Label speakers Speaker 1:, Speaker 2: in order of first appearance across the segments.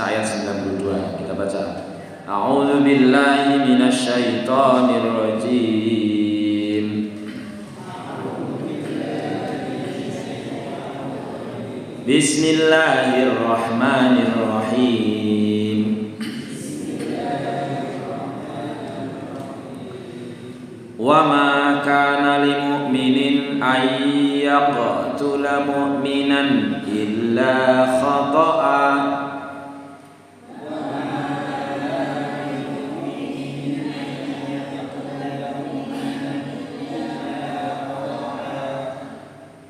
Speaker 1: An-Nisa ayat 92. Kita baca. A'udzu billahi minasy syaithanir rajim. Bismillahirrahmanirrahim. Wa ma kana lil mu'minin ay yaqtula mu'minan illa khata'a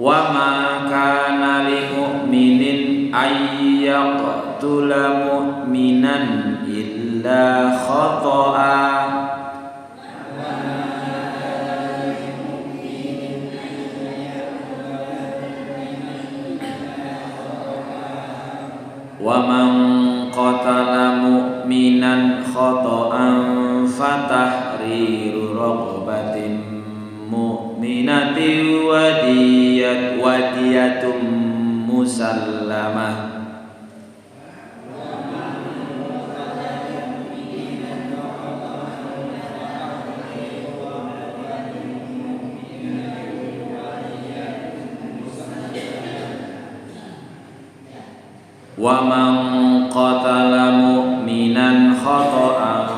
Speaker 1: wa ma kana lil mu'minin ay yaqtula mu'minan illa khata'a wa man qatala mu'minan khata'an fatahriru raqabatin mu'minatin wadiyatun musallamah wa man qatala mu'minan khata'an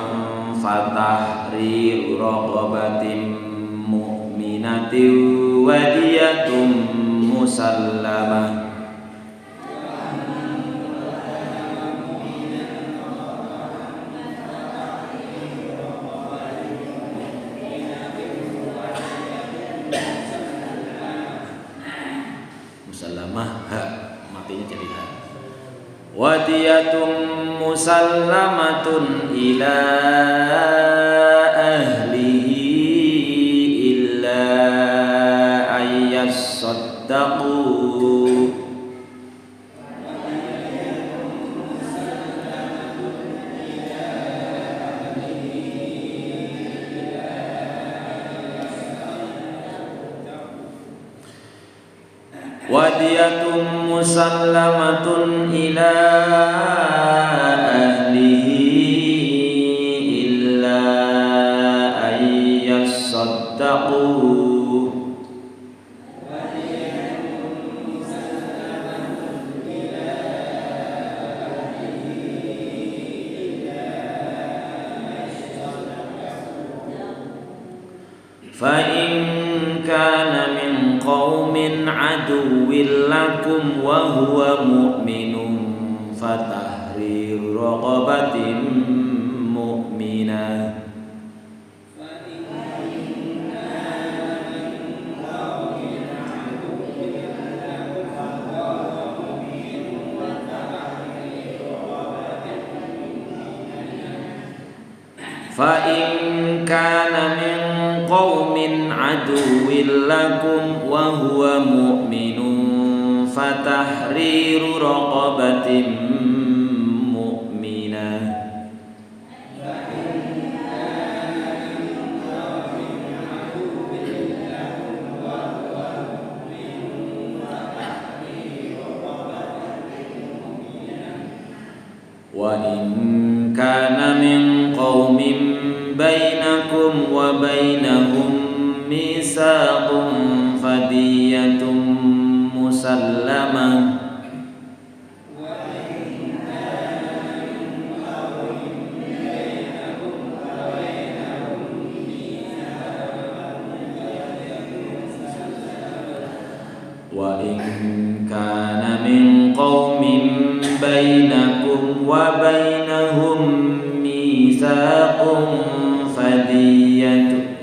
Speaker 1: fatahriru raqabatin mu'minatin wadiyatun musallamah musallamah matinya jadi wadiyatun musallamatun ila ahlihi illa ayyasaddaqu wadiyatun musallamatun ila ahlihi illa ayyasaddaqu fa in kana min qaumin aduwwin lakum wa huwa mu'minun fatahriru raqabatin mu'minah fa in kana min qaumin aduwwin lakum wa huwa mu'minun fatahriru raqabatin mu'minah wa in kana min qaumin bainakum wa bainahum misaqun fadiyatun musallamah wa in kana min qaumin bainakum wa bainahum misaqun fadiyatun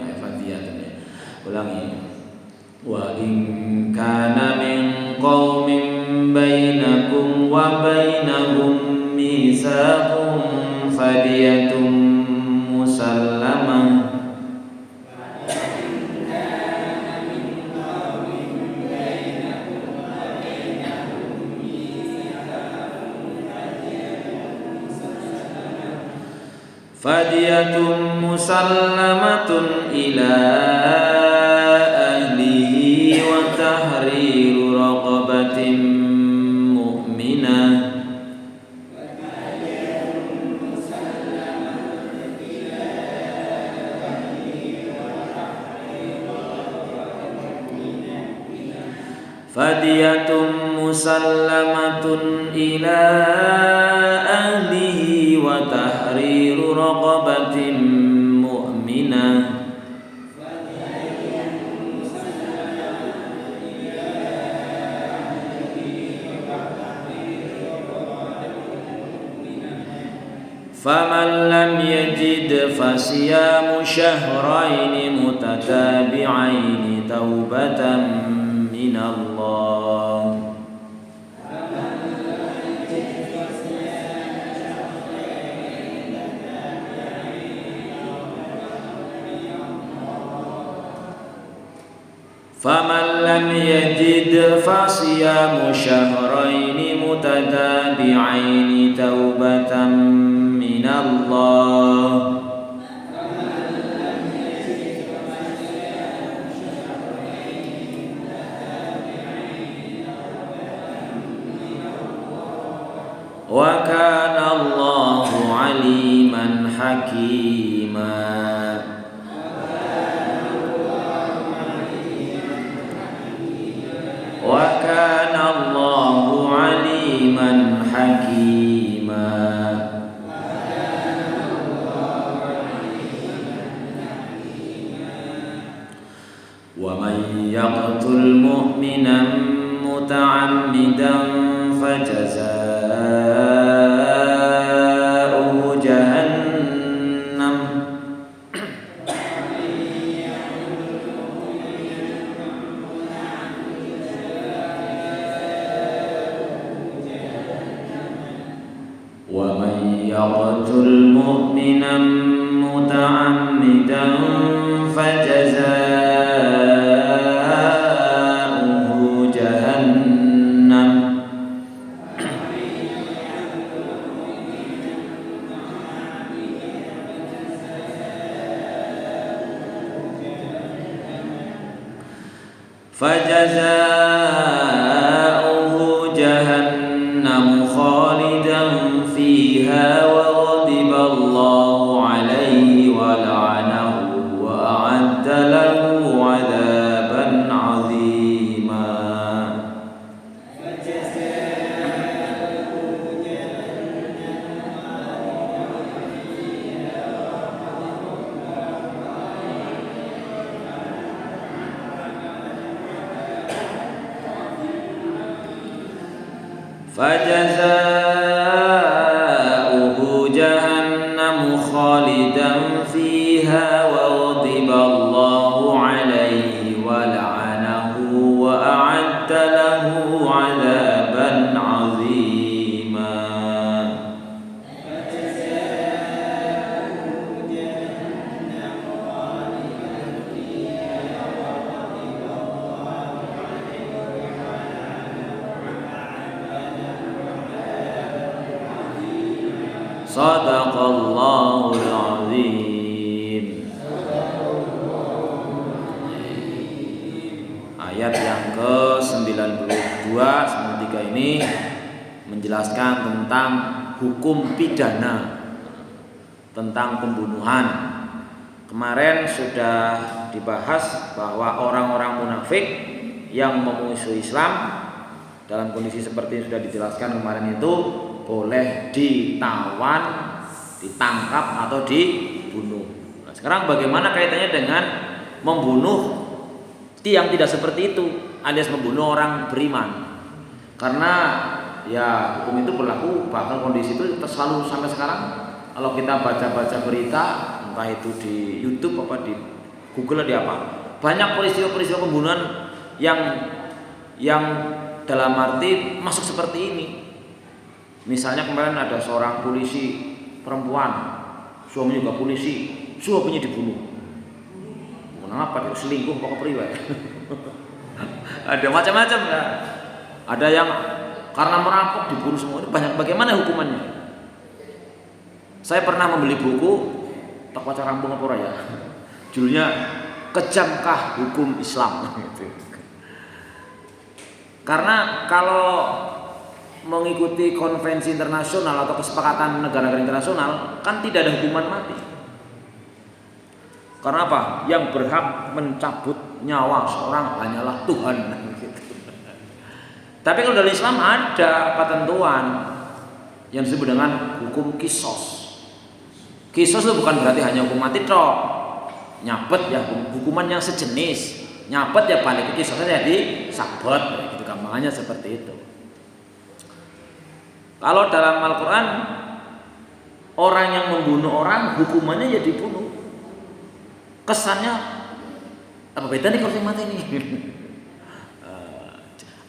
Speaker 1: ulangi wa in kana min qaumin bainakum wa bainahum misaqun fadiyatun musallamah fadiyatun musallamatun ila ahlihi wa tahriru raqabatin mu'minah fadiyatun musallamatun ila ahlihi wa tahriru raqabatin mu'minah. Faman lam yajid fasiyamu syahraini mutatabi'aini taubatan minallah. Faman lam yajid fasiyamu syahraini mutatabi'aini taubatan minallah. Wa kana Allahu aliman hakima. Wa kana Allahu aliman hakima. Wa man yaqtul mu'minan muta'ammidan fajazā'uhu jahannam. Wa man yaqtul mu'minan muta'ammidan fajazā'uhu jahannam. Fajazā'uhu jahannam khalidan fiha wa ghadiba Allahu 'alaihi wa la'anahu wa a'adda lahu 'adzaban 'azima. Fajazā'uhu jahannam khalidan fiha wa ghadiba Allahu 'alaihi wa la'anahu wa a'adda lahu 'adzaban 'azima. Sadaqallahul azim. Ayat yang ke-92 93 ini menjelaskan tentang hukum pidana, tentang pembunuhan. Kemarin sudah dibahas bahwa orang-orang munafik yang memusuhi Islam dalam kondisi seperti yang sudah dijelaskan kemarin itu boleh ditawan, ditangkap atau dibunuh. Nah, sekarang bagaimana kaitannya dengan membunuh yang tidak seperti itu, alias membunuh orang beriman? Karena ya hukum itu berlaku bahkan kondisi itu selalu sampai sekarang. Kalau kita baca-baca berita, entah itu di YouTube apa di Google atau di apa, banyak peristiwa-peristiwa pembunuhan yang dalam arti masuk seperti ini. Misalnya kemarin ada seorang polisi perempuan, suaminya juga polisi, suaminya dibunuh. Kenapa? Dia selingkuh apa kepriwe? Ada macam-macam ya. Ada yang karena merampok dibunuh semua. Banyak. Bagaimana hukumannya? Saya pernah membeli buku tak baca rampung apa ya. Judulnya Kejamkah Hukum Islam? Karena kalau mengikuti konvensi internasional atau kesepakatan negara-negara internasional kan tidak ada hukuman mati. Karena apa? Yang berhak mencabut nyawa seorang hanyalah Tuhan. Tapi kalau dalam Islam ada ketentuan yang disebut dengan hukum kisos. Kisos itu bukan berarti hanya hukum mati tok. Nyabet ya hukuman yang sejenis. Nyabet ya balik ke kisos saja di sabet, gitu gampangannya seperti itu. Kalau dalam Al-Quran orang yang membunuh orang hukumannya ya dibunuh. Kesannya apa beda nih kalau yang mati ini?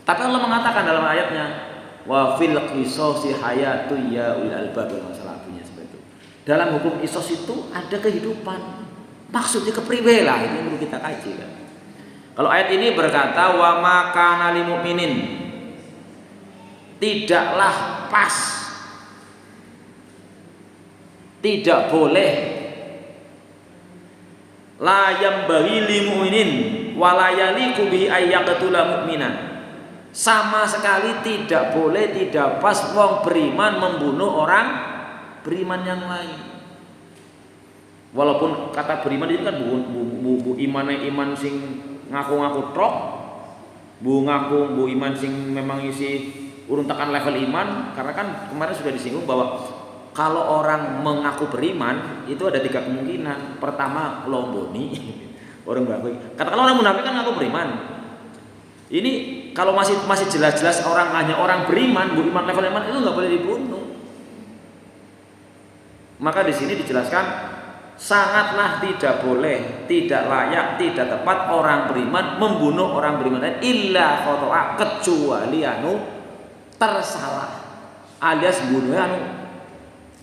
Speaker 1: Tapi Allah mengatakan dalam ayatnya wa fil qisasi hayatu ya ulil albab, masalah punya seperti itu. Dalam hukum kisos itu ada kehidupan. Maksudnya kepriwe lah, ini perlu kita kaji kan. Kalau ayat ini berkata wa ma kana lil mu'minin, tidaklah pas, tidak boleh, la yambaghi lil mu'minin wa la yaliqu bihi ay yaqtula mu'minan. Sama sekali tidak boleh, tidak pas wong beriman membunuh orang beriman yang lain. Walaupun kata beriman itu kan bu iman sing ngaku-ngaku trok, bu iman sing memang isi urun tekan level iman. Karena kan kemarin sudah disinggung bahwa kalau orang mengaku beriman itu ada 3 kemungkinan. Pertama lomboni orang munafik. Katakanlah orang munafik kan ngaku beriman. Ini kalau masih jelas-jelas hanya orang beriman, bu iman level iman itu nggak boleh dibunuh. Maka di sini dijelaskan sangatlah tidak boleh, tidak layak, tidak tepat orang beriman membunuh orang beriman lain illa khoto'a, kecuali tersalah, alias bunuhnya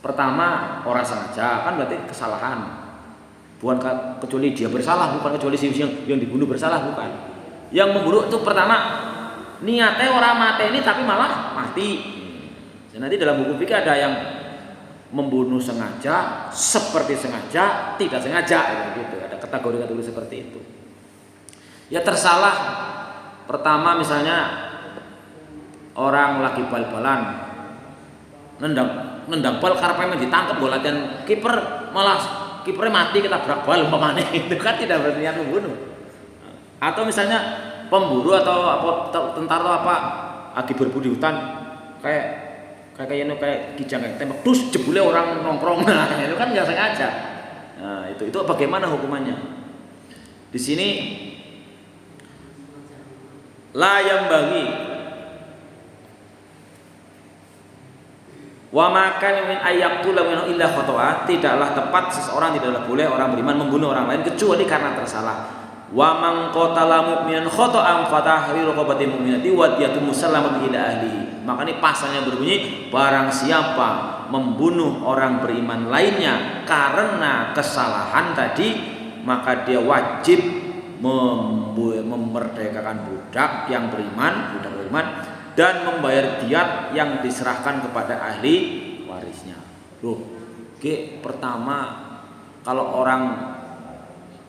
Speaker 1: pertama orang sengaja, kan berarti kesalahan, bukan kecuali dia bersalah, bukan kecuali si yang dibunuh bersalah, bukan. Yang membunuh itu pertama niatnya orang mati ini tapi malah mati. Nanti dalam buku fikih ada yang membunuh sengaja, seperti sengaja, tidak sengaja, gitu. Ada kategori-kategori seperti itu. Ya tersalah. Pertama misalnya orang lagi bal-balan, nendang bal karena ditangkap bola dan kiper malah kipernya mati ketabrak bal umpamanya, itu kan tidak berniat membunuh. Atau misalnya pemburu atau tentara atau apa lagi berburu di hutan kayak kijang kayak tembak terus jebule orang nongkrong, nah itu kan nggak sengaja. Nah itu bagaimana hukumannya? Di sini la yambaghi wa makan min ayyaqtula min illa khoto'a, tidaklah tepat seseorang, tidaklah boleh orang beriman membunuh orang lain kecuali karena tersalah. Wa man qatala mu'minan khata'an fatahriru raqabatin mu'minati wa diyatu musallamatin ila ahlihi. Maka ini pasalnya berbunyi barang siapa membunuh orang beriman lainnya karena kesalahan tadi, maka dia wajib memerdekakan budak yang beriman, dan membayar diat yang diserahkan kepada ahli warisnya. Loh, pertama kalau orang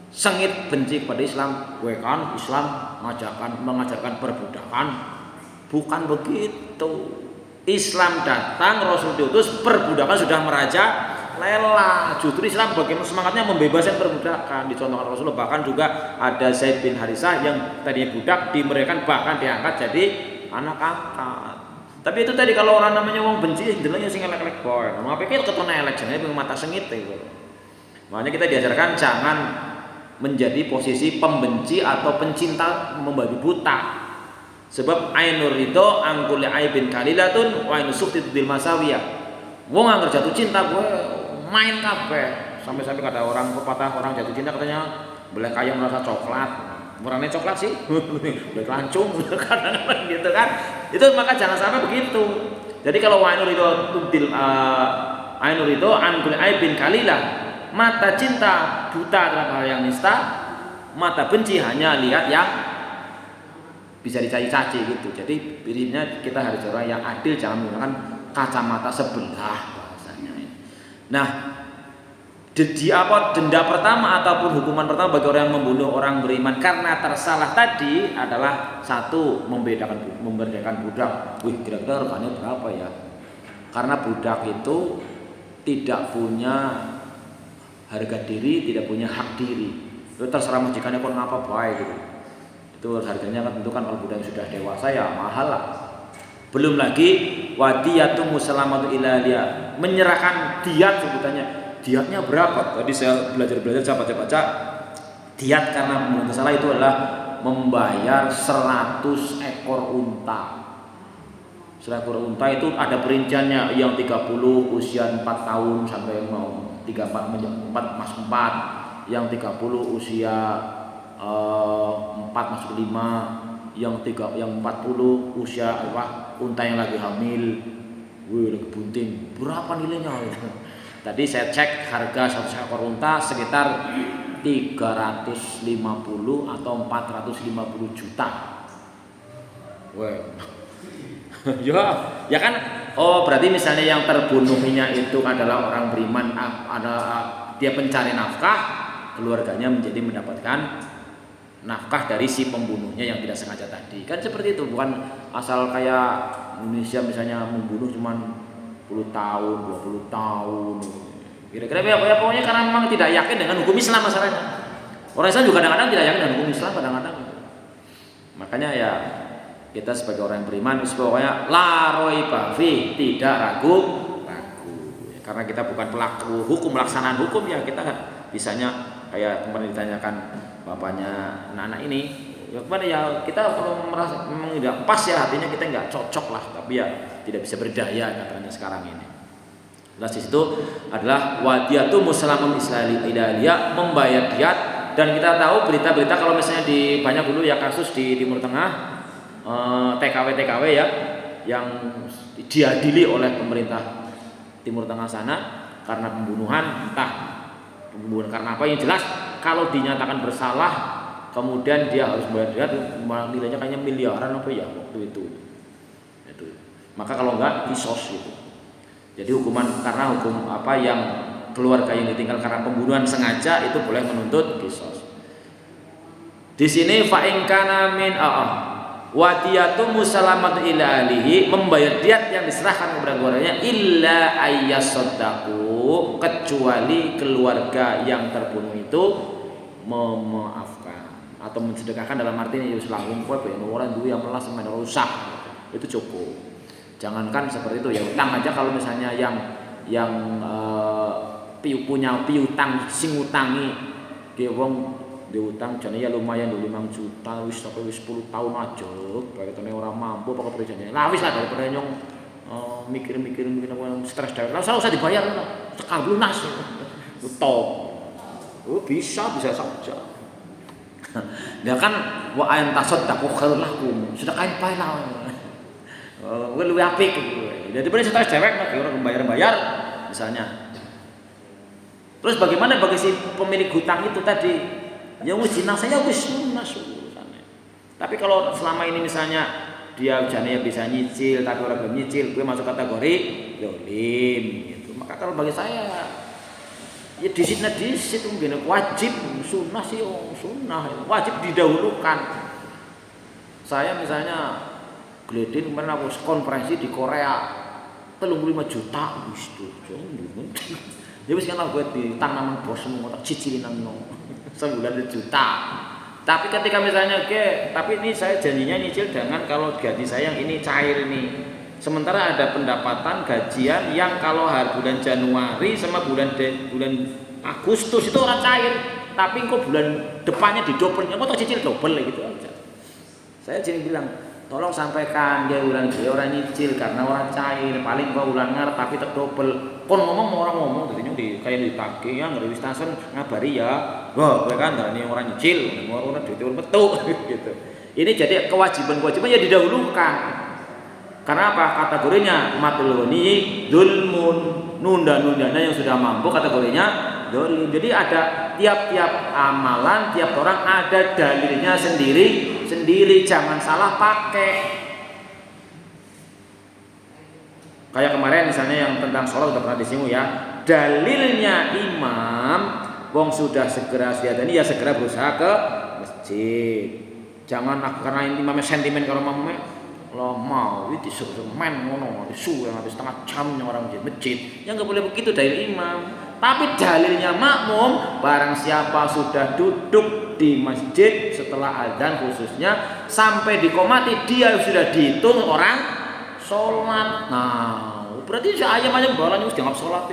Speaker 1: sengit benci kepada Islam, kan Islam mengajarkan perbudakan, bukan begitu. Islam datang, Rasul diutus, perbudakan sudah merajalela. Justru Islam bagaimana semangatnya membebaskan perbudakan, dicontohkan Rasulullah. Bahkan juga ada Zaid bin Harisah yang tadinya budak dimerdekakan, bahkan diangkat jadi anak angkat. Tapi itu tadi kalau orang namanya wong benci, jenenge sing elek-elek boy. Mau pikir ketone elek jenenge mata sengit itu. Makanya kita diajarkan jangan menjadi posisi pembenci atau pencinta membabi buta. Sebab ainur ridho angkul aibin kalilatun wa ainusukti bil masawiyah. Wong anggar jatuh cinta gue main kabeh. Sampai-sampai kata orang pepatah, orang jatuh cinta katanya boleh kaya merasa coklat. Murahnya coklat sih, boleh lancung kadang-kadang gitu kan. Itu maka jangan sampai begitu. Jadi kalau ainur ridho tubdil ainur ridho angkul aibin kalilah, mata cinta buta dalam hal yang nista, mata benci hanya lihat yang bisa dicaci-caci gitu. Jadi pilihnya kita harus orang yang adil, jangan menggunakan kacamata sebelah bahasanya. Nah, denda pertama ataupun hukuman pertama bagi orang yang membunuh orang beriman karena tersalah tadi adalah satu, memerdekakan budak. Wih, kira-kira harganya berapa ya? Karena budak itu tidak punya harga diri, tidak punya hak diri. Itu terserah majikannya pun ngapa baik gitu. Itu harganya kan tentu kan kalau budak yang sudah dewasa ya mahal lah. Belum lagi wadiyatu musalamatu ilalia, menyerahkan diat sebutannya. Diatnya berapa? Tadi saya belajar saya baca. Diat karena pembunuhan salah itu adalah membayar 100 ekor unta. 100 ekor unta itu ada perinciannya, yang 30 usia 4 tahun sampai mau 34 masuk 4, yang 30 usia 4 masuk 5, yang 40 usia unta yang lagi hamil, lagi bunting. Berapa nilainya? Tadi saya cek harga 100 ekor unta sekitar 350 atau 450 juta. Ya kan? Oh, berarti misalnya yang terbunuhnya itu adalah orang beriman, dia pencari nafkah, keluarganya menjadi mendapatkan nafkah dari si pembunuhnya yang tidak sengaja tadi. Kan seperti itu, bukan asal kayak Indonesia misalnya membunuh cuman 10 tahun, 20 tahun. Kira-kira ya, pokoknya karena memang tidak yakin dengan hukum Islam masalahnya. Orang Islam juga kadang-kadang tidak yakin dengan hukum Islam kadang-kadang. Makanya ya kita sebagai orang yang beriman pokoknya la raiba fi, tidak ragu. Karena kita bukan pelaku hukum, pelaksanaan hukum, ya kita kan bisanya kayak kemarin ditanyakan bapaknya anak-anak ini. Ya kemana ya, kita kalau merasa memang tidak pas ya, artinya kita nggak cocok lah, tapi ya tidak bisa berdaya katanya sekarang ini. Nah, di situ adalah wadiyatu musalamun ilaliyah, membayar diat. Dan kita tahu berita-berita kalau misalnya di banyak dulu ya kasus di Timur Tengah, TKW ya, yang diadili oleh pemerintah Timur Tengah sana karena pembunuhan, entah pembunuhan karena apa, yang jelas kalau dinyatakan bersalah kemudian dia harus bayar diat, nilainya kayaknya miliaran apa ya waktu itu. Maka kalau enggak kisos gitu. Jadi hukuman karena hukum apa yang keluarga yang ditinggal karena pembunuhan sengaja itu boleh menuntut kisos. Di sini fa in kana min wadiyatu musalamatu ila alihi, membayar diat yang diserahkan kepada keluarganya, illa ayyasaddaqu, kecuali keluarga yang terbunuh itu memaafkan atau mensedekahkan, dalam artinya ya selangkung kowe ben orang duwe yang melas semen rusak, itu cukup. Jangankan seperti itu ya, utang aja kalau misalnya yang punya piutang sing utangi dia wong diutang jane ya lumayan 5 juta wis 10 tahun aja baretane ora mampu pokok perjanjian. Lah wis lah daripada nyong mikir-mikir stres dhewe. Lah usah dibayar lah. Tekan lunas. Utop. Oh bisa saja. Ya kan wa ayan tasaddaqu khairul lakum. Sedekahin pae lah. Luwih apik gitu. Jadi pada stres dewek nek ora bayar-bayar misalnya. Terus bagaimana bagi si pemilik hutang itu tadi? Ya wis jinang saya wis lunas urusannya. Tapi kalau selama ini misalnya dia jane ya bisa nyicil tapi ora belum nyicil, gue masuk kategori zalim gitu. Maka kalau bagi saya ya di situ mungkin wajib sunnah sih, sunnah wajib didahulukan. Saya misalnya Gledin kemarin aku konferensi di Korea 35 juta wis tuh. Ya wis kan gue di tanaman bos semua tak cicilin nang sebulan 1 juta. Tapi ketika misalnya tapi ini saya janjinya nyicil dengan kalau gaji saya yang ini cair ini. Sementara ada pendapatan gajian yang kalau hari bulan Januari sama bulan Agustus itu orang cair, tapi kok bulan depannya didobel, kok tak cicil double gitu aja. Saya jadi bilang, tolong sampaikan dia orang nyicil karena orang cair, paling kau ulang ngar tapi terdobel. Kon orang ngomong tadinya kayak ditagih ya ngeri wistasen ngabari ya. Wah, gue kan ini orang nyicil, orang duit metu gitu. Ini jadi kewajiban ya didahulukan. Karena apa? Kategorinya matluni dzulmun, nunda-nundanya yang sudah mampu kategorinya dzulm. Jadi ada tiap-tiap amalan, tiap orang ada dalilnya sendiri, jangan salah pakai. Kayak kemarin misalnya yang tentang sholat sudah pernah disinggung ya. Dalilnya imam, wong sudah segera siadani ya segera berusaha ke masjid. Jangan karena imamnya sentimen kalau imamnya lo mau itu disuruh main ngono, disuruh habis setengah jamnya orang masjid. Yang nggak boleh begitu dari imam. Tapi dalilnya makmum, barang siapa sudah duduk di masjid setelah azan khususnya sampai dikomati dia sudah dihitung orang sholat. Nah, berarti si ayam balanya harus dianggap sholat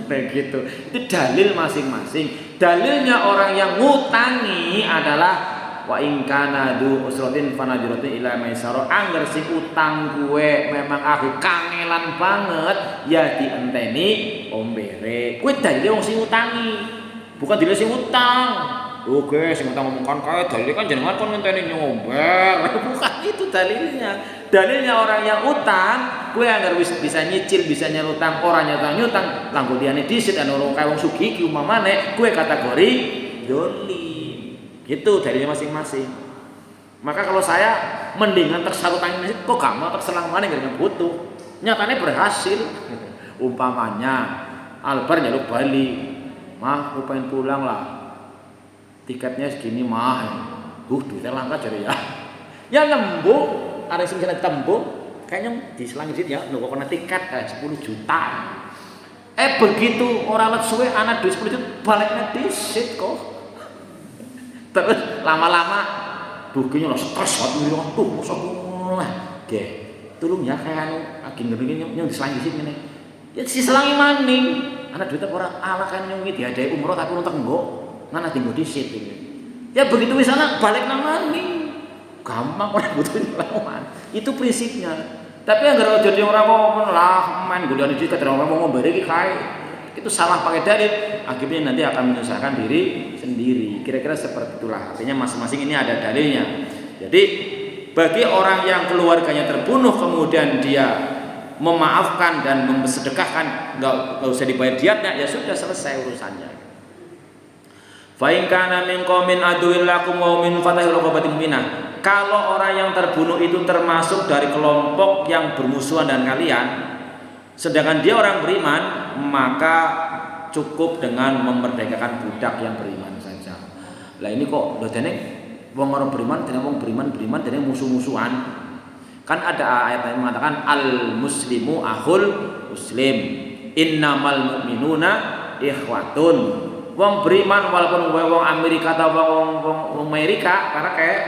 Speaker 1: kayak gitu. Itu dalil masing-masing. Dalilnya orang yang ngutangi adalah wa in kana du usratin fanajratun ila maisara. Angger sing utang gue memang aku kangelan banget ya dienteni ombere. Kuwi dalile wong sing ngutangi. Bukan dalile sing utang. Oke, sing utang ngomong kan dalile kan jenengan kon ngenteni nyomber. Bukan itu dalilnya. Dalilnya orang yang utang, kue anggar bisa nyicil, bisa nyerutang, orang nyutang, langkung diane disit anu kayak wong sugih ki umpamane, kue kategori dolim. Gitu dalilnya masing-masing. Maka kalau saya mendingan tersarutang ini kok kamu terselang mana gak butuh. Nyatanya berhasil. Umpamanya Albar nyaluk Bali. Mah, aku pengen pulang lah. Tiketnya segini mah. Duitnya langka jadi ya. Ya nembuk. Ada yang kena tembung, kayaknya di selangit ya, lo kena tiket 10 juta. Begitu orang let suwe anak duit 10 juta baliknya disit kok. Terus lama-lama duginya lo stres waktu itu tuh mosok lah. Oke, tolong ya kayak ageng gini yang di selangit ini. Ya si selangi maning. Anak duitnya orang ala kan yang diadai umroh tapi untuk enggak, ngana tinggal disit ini. Ya begitu misalnya balik maning. Gampang orang butuh lawan. Itu prinsipnya. Tapi yang gara jadi orang ngomong lah main gulian itu kata orang ngomong beri kai. Itu salah pakai dalil. Akhirnya nanti akan menyusahkan diri sendiri. Kira-kira seperti itulah. Artinya masing-masing ini ada dalilnya. Jadi bagi orang yang keluarganya terbunuh kemudian dia memaafkan dan memsedekahkan nggak usah dibayar diatnya ya sudah selesai urusannya. Fa in kana min qaumin aduwwil lakum wa min fatahil raqabatin minah. Kalau orang yang terbunuh itu termasuk dari kelompok yang bermusuhan dengan kalian, sedangkan dia orang beriman, maka cukup dengan memerdekakan budak yang beriman saja. Lah ini kok dene wong orang beriman dengan wong beriman dene musuh-musuhan. Kan ada ayat yang mengatakan al muslimu akhul muslim. Innamal mu'minuna ikhwatun. Wong beriman walaupun wong Amerika atau wong Amerika karena kayak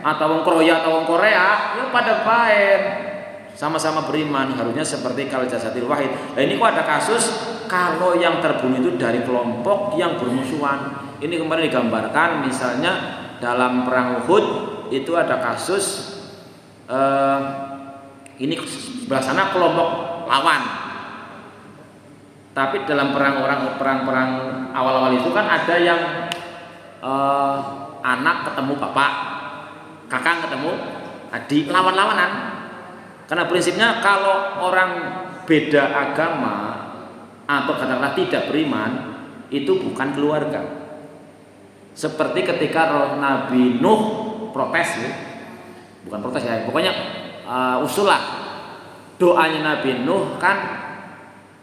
Speaker 1: atau wong Korea atau wong Korea ya pada baik sama-sama beriman harusnya seperti kal jasadil wahid. Nah ini kok ada kasus kalau yang terbunuh itu dari kelompok yang bermusuhan. Ini kemarin digambarkan misalnya dalam perang Uhud itu ada kasus ini sebelah sana kelompok lawan. Tapi dalam perang awal-awal itu kan ada yang anak ketemu bapak, kakak ketemu adik, lawan-lawanan. Karena prinsipnya kalau orang beda agama atau katakanlah tidak beriman itu bukan keluarga. Seperti ketika Nabi Nuh protes ya. Bukan protes ya, pokoknya usul lah. Doanya Nabi Nuh kan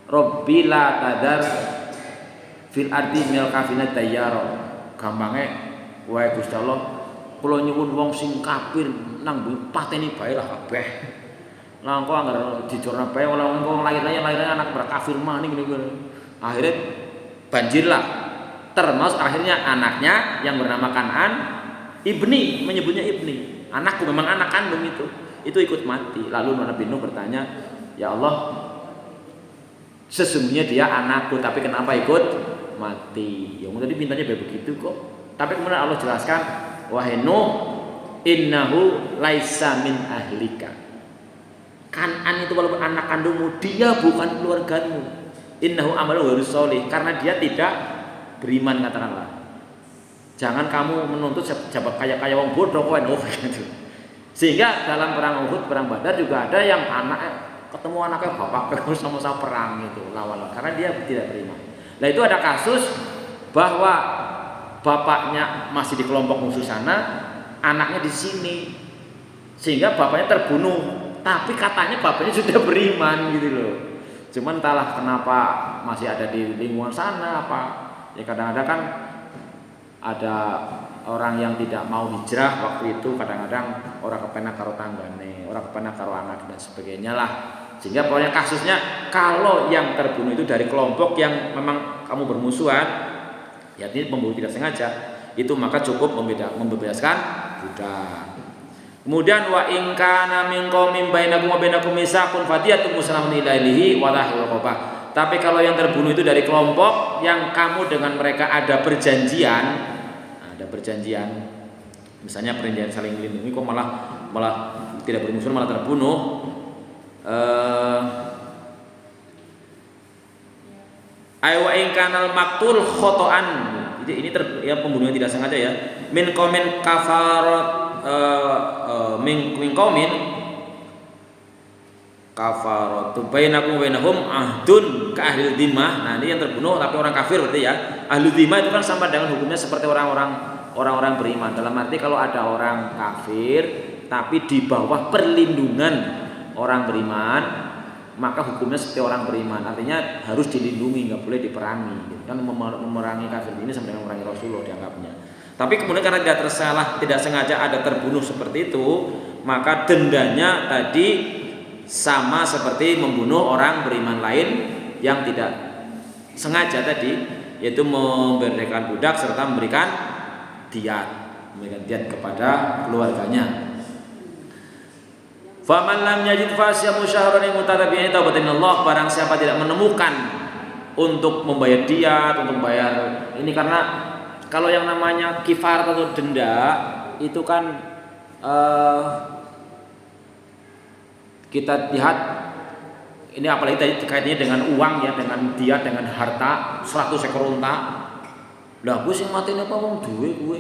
Speaker 1: Rabbi la tadar fil ardi minal kafirin dayyara. Gampange wae Gusti Allah kula nyuwun wong sing kafir nang pateni bae lah kabeh. Lah engko anggere dicorna bae wong lahirnya anak berkafir maning ngene. Akhirnya banjir lah. Termasuk akhirnya anaknya yang bernama Kan'an Ibni, menyebutnya Ibni. Anakku memang anak kandung itu ikut mati. Lalu Nabi Nuh bertanya, "Ya Allah, sesungguhnya dia anakku, tapi kenapa ikut mati?" Ya tadi mintanya begitu kok. Tapi kemudian Allah jelaskan, "Wahai Nuh, innahu laisa min ahlika." Kan'an itu walaupun anak kandungmu, dia bukan keluargamu. Innahu amalu ghairu sholih, karena dia tidak beriman katakanlah. Jangan kamu menuntut jabat kaya wong bodoh kowe gitu. Sehingga dalam perang Uhud, perang Badar juga ada yang anak ketemu anaknya bapak sama-sama perang itu lawan karena dia tidak beriman. Nah itu ada kasus bahwa bapaknya masih di kelompok musuh sana, anaknya di sini, sehingga bapaknya terbunuh. Tapi katanya bapaknya sudah beriman gitu loh. Cuman entahlah kenapa masih ada di lingkungan sana apa. Ya kadang-kadang kan ada orang yang tidak mau hijrah waktu itu kadang-kadang orang kepenak karo tanggane, orang kepenak karo anak dan sebagainya lah. Sehingga pokoknya kasusnya kalau yang terbunuh itu dari kelompok yang memang kamu bermusuhan, ya ini pembunuh tidak sengaja, itu maka cukup membebaskan budak. Kemudian wa in kana min qaumin bainakum wa bainakum mitsaqun fadiyatun muslimun ilaihi wa tahriru raqabah. Tapi kalau yang terbunuh itu dari kelompok yang kamu dengan mereka ada perjanjian, misalnya perjanjian saling melindungi, kok malah tidak bermusuhan malah terbunuh. Wa in kanal maktul khotoan. Ini ya pembunuhan tidak sengaja ya. Min qaumin kafarat min qaumin kafaratu bainakum wa bainahum ahdun ka ahli dhimmah. Nah, ini yang terbunuh tapi orang kafir berarti ya. Ahli dhimmah itu kan sama dengan hukumnya seperti orang-orang beriman. Dalam arti kalau ada orang kafir tapi di bawah perlindungan orang beriman, maka hukumnya seperti orang beriman. Artinya harus dilindungi, nggak boleh diperangi. Kan memerangi kafir ini sama dengan memerangi Rasulullah dianggapnya. Tapi kemudian karena tidak sengaja ada terbunuh seperti itu, maka dendanya tadi sama seperti membunuh orang beriman lain yang tidak sengaja tadi, yaitu memberikan budak serta memberikan diat kepada keluarganya. Faman lam yajid fasyamu syahran mutatabi'in taubatan minallah. Barang siapa tidak menemukan untuk membayar diat, untuk membayar ini, karena kalau yang namanya kifar atau denda itu kan kita lihat ini apalagi kaitannya dengan uang ya, dengan diat, dengan harta 100 ekor unta. Lah gue sing mati apa wong duwe gue.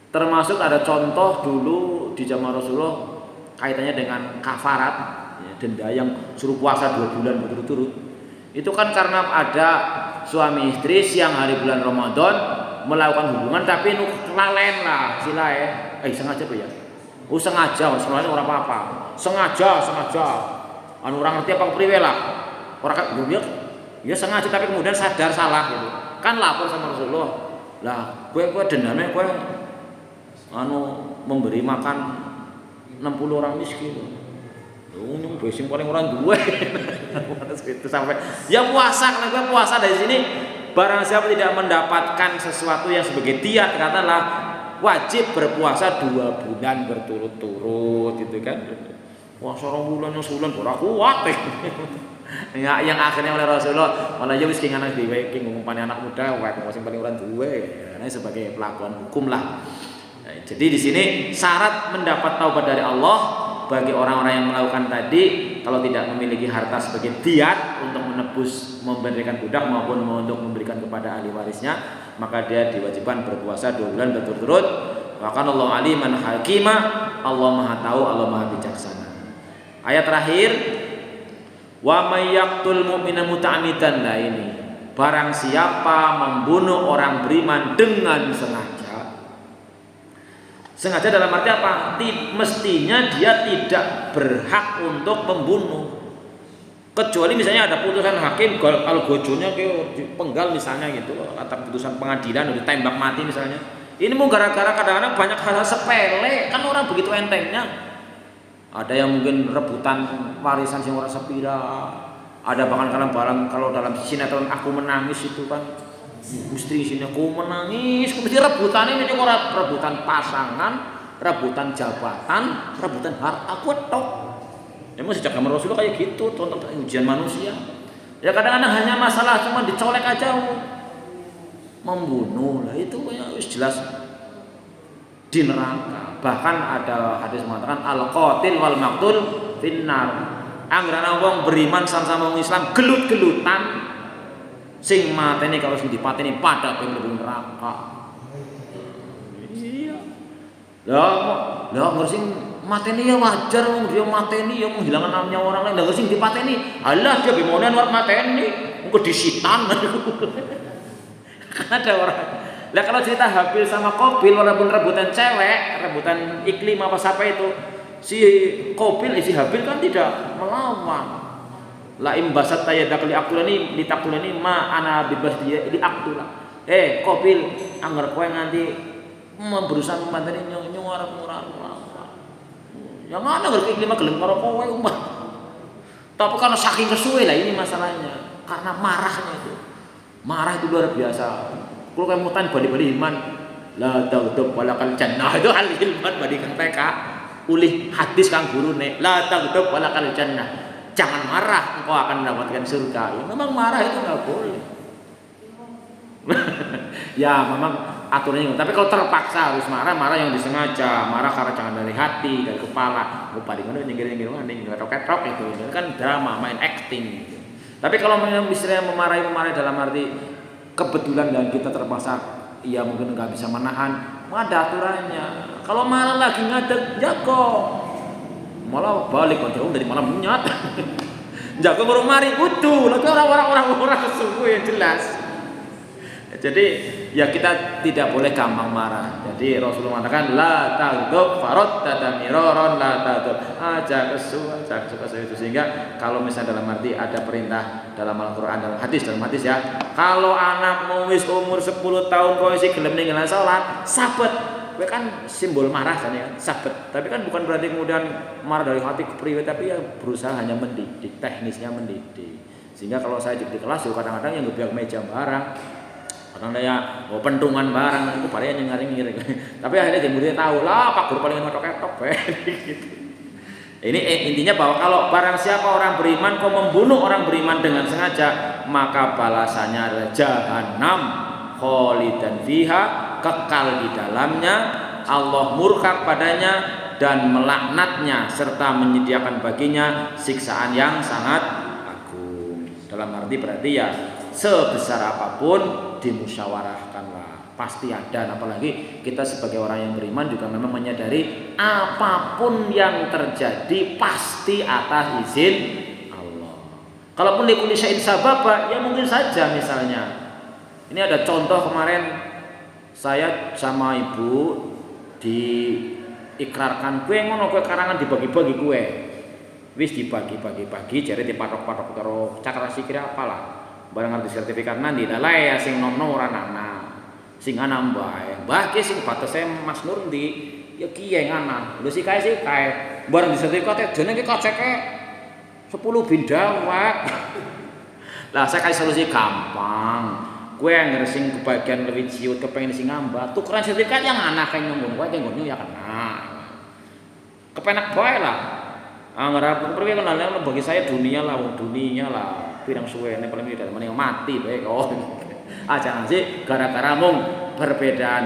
Speaker 1: Termasuk ada contoh dulu di zaman Rasulullah kaitannya dengan kafarat ya, denda yang suruh puasa 2 bulan berturut-turut. Itu kan karena ada suami istri siang hari bulan Ramadan melakukan hubungan tapi kelalen lah silae. Sengaja apa ya? Sengaja, sebenarnya orang apa-apa. Sengaja. Anu orang ngerti apa kepriwe lah. Orang kan ya sengaja tapi kemudian sadar salah gitu. Kan lapor sama Rasulullah. Lah, gue dendamnya gue memberi makan 60 orang miskin. Nyung sing paling orang duwe. Itu sampai ya puasa, kalau gue puasa dari sini barang siapa tidak mendapatkan sesuatu yang sebagai diat, katakanlah wajib berpuasa 2 bulan berturut-turut gitu kan. Puasa 2 bulan yang sebulan ora kuat. Ya, yang akhirnya oleh Rasulullah malah ya wis ki anak dhewe ki ngumpani anak muda wae sing paling orang duwe. Nah, sebagai pelakuan hukum lah. Nah, jadi di sini syarat mendapat taubat dari Allah bagi orang-orang yang melakukan tadi, kalau tidak memiliki harta sebagai diat untuk menebus memberikan budak maupun untuk memberikan kepada ahli warisnya, maka dia diwajibkan berpuasa 2 bulan berturut-turut. Wa kana Allahu aliman hakima, Allah Maha tahu, Allah Maha bijaksana. Ayat terakhir, wa may yaqtul mu'mina muta'ammidan. Nah ini, barang siapa membunuh orang beriman dengan sengaja dalam arti apa? Mestinya dia tidak berhak untuk membunuh, kecuali misalnya ada putusan hakim kalau gojonya kayak penggal misalnya gitu, atau putusan pengadilan udah ditembak mati misalnya. Ini mau gara-gara kadang-kadang banyak hal sepele kan, orang begitu entengnya. Ada yang mungkin rebutan warisan sing ora sepira, ada bahkan kalau dalam sinetron Aku Menangis itu kan, Gusti sini aku menangis, mesti rebutan ini orang rebutan pasangan, rebutan jabatan, rebutan harta, aku tok. Emang sejak zaman Rasulullah kayak gitu, contoh ujian manusia. Ya kadang-kadang hanya masalah cuma dicolek aja, membunuh lah itu kayak jelas di neraka. Bahkan ada hadis mengatakan al-qatil wal maqtul finnar. Anggrana wong beriman sama wong Islam gelut-gelutan. Sing mateni kalau sing dipateni pada pengen neraka. Iya. Lah ngersing mateni ya wajar, wong dia mateni ya menghilangkan namanya orang lain. Lah ngersing dipateni, alah dia bimonen war mateni, engko disitan. Ada orang. Lah kalau cerita Habil sama Qabil walaupun rebutan cewek, rebutan iklim apa itu, si Qabil si Habil kan tidak melawan. La imbasat tayadaka li aqtulani li taqtulani ma ana bibas dia li aqtula. Qabil anggar kowe nganti berusaha memanteni nyong arep murah. Yang ana ngerti lima gelem karo kowe umat. Tapi karena saking kesuwe lah ini masalahnya. Karena marahnya itu. Marah itu luar biasa. Kalau kayak mutan bali-bali iman la daudub walakal jannah itu al ilman badi TK. ulih hadis kang gurune la taghdab walakal jannah. Jangan marah, engkau akan mendapatkan surga. Ya, memang marah itu nggak boleh. Ya memang aturannya. Tapi kalau terpaksa harus marah, marah yang disengaja, marah karena jangan dari hati, dari kepala. Paling mana nyengir-nyengir ketok itu kan drama, main acting. Gitu. Tapi kalau misalnya memarahi dalam arti kebetulan dan kita terpaksa, ya mungkin nggak bisa menahan, ada aturannya. Kalau marah lagi ngadeg, jago. Malah balik kok jauh dari malam nyat. Jago ngurung mari kudu, lagi orang sesungguh yang jelas. Jadi ya kita tidak boleh gampang marah. Jadi Rasulullah mengatakan la taghdab farad tadamiron la taghdab. Aja kesuka itu sehingga kalau misalnya dalam arti ada perintah dalam Al-Qur'an dalam hadis ya. Kalau anakmu wis umur 10 tahun kok isih gelem ninggalan salat, sabet. Kowe kan simbol marah kan ya, sabet. Tapi kan bukan berarti kemudian marah dari hati ke priwe, tapi ya berusaha hanya mendidik, teknisnya mendidik. Sehingga kalau saya di kelas yo kadang-kadang yang ngebiak meja barang kadang ya pentungan barang itu pada yang ngiring. Tapi akhirnya muridnya tahu lah Pak Guru paling ngotok-ngotok gitu. Ini intinya bahwa kalau barang siapa orang beriman kau membunuh orang beriman dengan sengaja, maka balasannya adalah jahanam khalidan fiha, kekal di dalamnya, Allah murka padanya dan melaknatnya serta menyediakan baginya siksaan yang sangat agung. Dalam arti berarti ya sebesar apapun dimusyawarahkanlah, pasti ada. Apalagi kita sebagai orang yang beriman juga memang menyadari apapun yang terjadi pasti atas izin Allah. Kalaupun likulli syai'in sababa, ya mungkin saja misalnya. Ini ada contoh kemarin saya sama ibu diikrarkan kue ngono, kue karangan dibagi-bagi kue. Wis dibagi-bagi jare dipatok-patok karo cakra sikir apalah. Barang ngerti sertifikat nanti dah lah ya sing nono ora nana sing ana mbah ki sing batese Mas Nur ndi ya kiye ngana lho sik kae barang di sertifikat jane ki kaceke 10 bindang wae. Lah saya kasih solusi gampang. Kowe yang sing kebagian lebih ciut kepengen sing ngambah tukeran sertifikat yang ana kae nyunggun kowe tenggonyo ya kena. Kepenak bae lah. Ngarep priwe kenal bagi saya dunia lah pirang suwe ini paling tidak mending mati baik jangan sih gara-gara mung perbedaan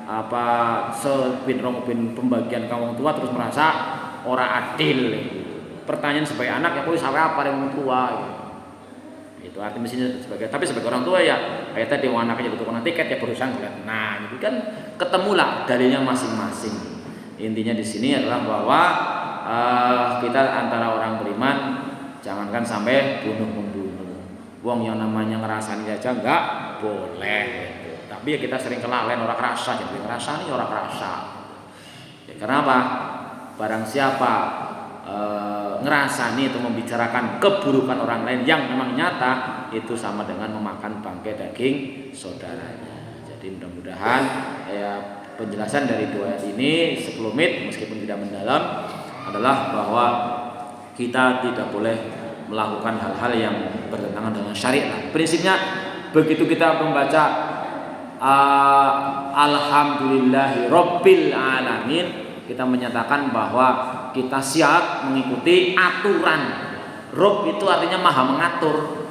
Speaker 1: apa sepin pembagian kaum tua terus merasa ora adil. Pertanyaan sebagai anak ya kok sampai apa yang tua itu arti mestinya tapi sebagai orang tua ya kayak tadi anaknya butuh tiket ya berusaha ngeliat. Nah itu kan ketemulah dalilnya masing-masing. Intinya di sini adalah bahwa kita antara orang beriman jangankan sampai bunuh-membunuh. Wong yang namanya ngerasani aja enggak boleh gitu. Tapi ya kita sering kelalen orang kerasa, jadi ngerasani orang kerasa. Ya, kenapa? Barang siapa ngerasani atau membicarakan keburukan orang lain yang memang nyata, itu sama dengan memakan bangkai daging saudaranya. Jadi mudah-mudahan ya penjelasan dari dua ayat ini sekelumit meskipun tidak mendalam adalah bahwa kita tidak boleh melakukan hal-hal yang bertentangan dengan syariat. Prinsipnya begitu kita membaca alhamdulillahi rabbil alamin, kita menyatakan bahwa kita siap mengikuti aturan. Rabb itu artinya maha mengatur.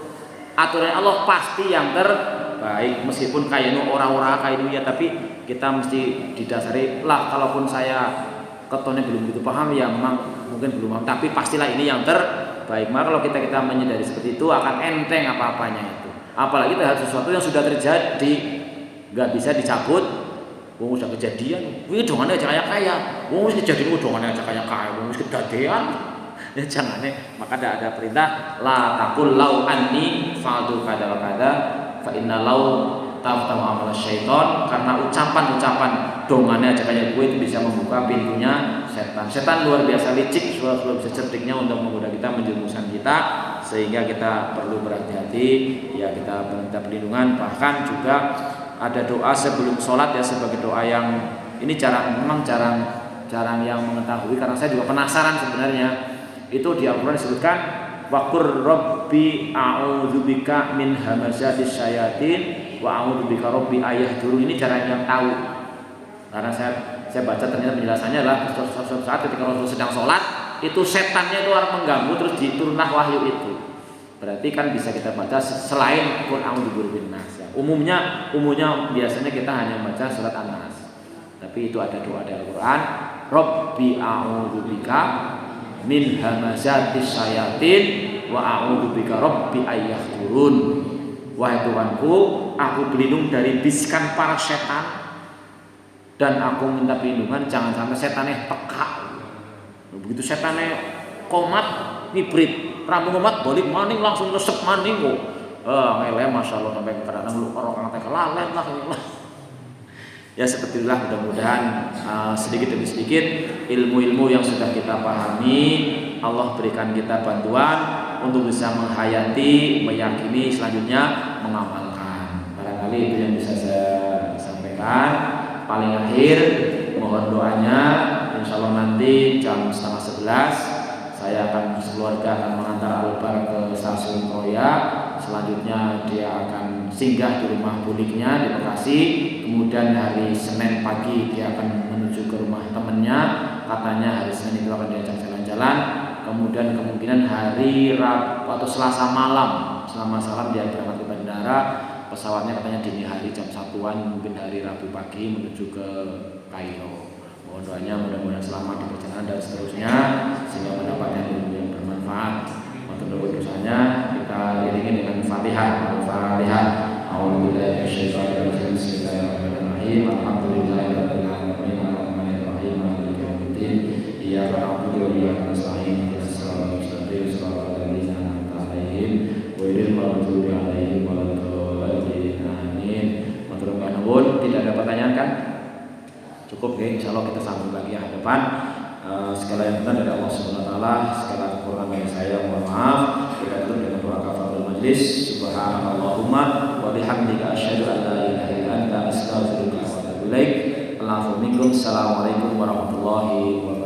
Speaker 1: Aturan Allah pasti yang terbaik, meskipun kayaknya orang-orang kayaknya ya, tapi kita mesti didasari lah. Kalaupun saya ketone belum begitu paham ya memang mungkin belum paham, tapi pastilah ini yang terbaik. Maka kalau kita menyadari seperti itu akan enteng apa-apanya itu. Apalagi terhadap sesuatu yang sudah terjadi, nggak bisa dicabut. Wong sudah kejadian, wih dongannya aja kaya, wong kejadian dongannya aja kaya, wong kejadian. Ya jangan maka ada perintah la taqul lau anni fa'altu kada wa kada fa inna lau taftahu amal syaiton, karena ucapan-ucapan dongannya aja kayak gue itu bisa membuka pintunya setan luar biasa licik, sudah bisa cerdiknya untuk menggoda kita, menjerumuskan kita, sehingga kita perlu berhati-hati ya, kita minta perlindungan. Bahkan juga ada doa sebelum sholat ya, sebagai doa yang ini memang jarang yang mengetahui, karena saya juga penasaran sebenarnya. Itu di Al-Quran disebutkan waqur rabbi a'udzubika min hamazatis syayatin wa a'udzubika rabbi ayahdurun. Ini jarang yang tahu, karena saya saya baca ternyata penjelasannya adalah suatu saat ketika Rasul sedang sholat itu setannya itu orang mengganggu terus diturunlah wahyu itu. Berarti kan bisa kita baca selain Qul a'udzu birabbin nas. Umumnya biasanya kita hanya baca surat An-Nas. Tapi itu ada doa dari Al-Qur'an, Rabbi a'udzubika min hamazatis syayatin wa a'udzubika rabbi ayyahdurun. Wahai Tuhanku, aku berlindung dari bisikan para setan dan aku minta perlindungan jangan sampai setannya teka. Begitu setannya komat hibrid, rampung komat balik maning langsung resep maning kok. Ngele masyaallah sampai kadang-kadang lu orang teh kelalen lah ini lah. Ya seperti itulah mudah-mudahan sedikit demi sedikit ilmu-ilmu yang sudah kita pahami Allah berikan kita bantuan untuk bisa menghayati, meyakini, selanjutnya mengamalkan. Barangkali itu yang bisa saya sampaikan. Paling akhir mohon doanya, insya Allah nanti jam 10:30 saya akan sekeluarga akan mengantar Albar ke stasiun Kroya. Selanjutnya dia akan singgah di rumah buliknya di Bekasi. Kemudian hari Senin pagi dia akan menuju ke rumah temannya. Katanya hari Senin itu akan diajak jalan-jalan. Kemudian kemungkinan hari Rabu atau Selasa malam dia berangkat ke bandara. Pesawatnya katanya dini hari jam 1-an, mungkin hari Rabu pagi menuju ke Kairo. Mohon doanya mudah-mudahan selamat di perjalanan dan seterusnya sehingga mendapatkan ilmu yang bermanfaat. Untuk dosanya kita iringi dengan Fatihah. Al-Fatihah. A'udzubillahi minasyaitonir rajim. Bismillahirrahmanirrahim. Alhamdulillahirabbil alamin. Arrahmanirrahim. Maliki yaumiddin. Iyyaka na'budu wa iyyaka nasta'in. Ihdinas siratal mustaqim. Shiratal ladzina an'amta 'alaihim ghairil maghdubi 'alaihim waladdallin. Amin. Matur nuwun. Tidak ada pertanyaan kan? Cukup ya, insyaallah kita sambung lagi ya depan. Segala yang benar dari Allah Subhanahu wa taala, segala kekurangan dari saya mohon maaf. Kita tutup dengan doa kafaratul majlis. Subhanallahumma wa bihamdika asyhadu an la ilaha illa anta astaghfiruka wa atubu ilaik. Assalamualaikum warahmatullahi wabarakatuh.